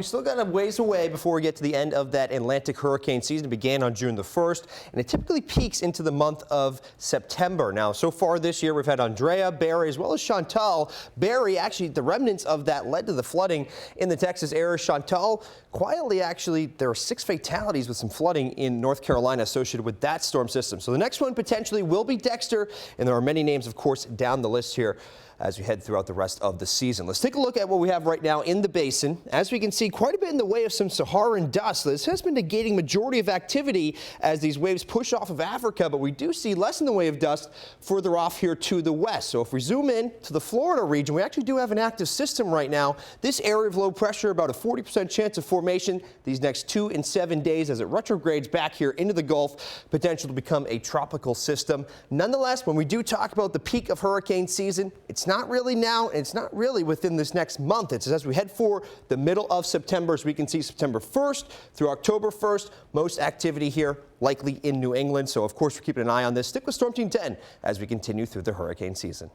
We still got a ways away before we get to the end of that Atlantic hurricane season. It began on June the 1st, and it typically peaks into the month of September. Now, so far this year, we've had Andrea, Barry, as well as Chantal. Barry, actually, the remnants of that led to the flooding in the Texas area. Chantal, quietly, actually, there are 6 fatalities with some flooding in North Carolina associated with that storm system. So the next one potentially will be Dexter, and there are many names, of course, down the list here as we head throughout the rest of the season. Let's take a look at what we have right now in the basin. As we can see, quite a bit in the way of some Saharan dust. This has been negating majority of activity as these waves push off of Africa, but we do see less in the way of dust further off here to the west. So if we zoom in to the Florida region, we actually do have an active system right now. This area of low pressure, about a 40% chance of formation these next 2 and 7 days as it retrogrades back here into the Gulf, potential to become a tropical system. Nonetheless, when we do talk about the peak of hurricane season, it's not really now, and it's not really within this next month. It's as we head for the middle of September, as we can see September 1st through October 1st, most activity here likely in New England. So of course, we're keeping an eye on this. Stick with Storm Team 10 as we continue through the hurricane season.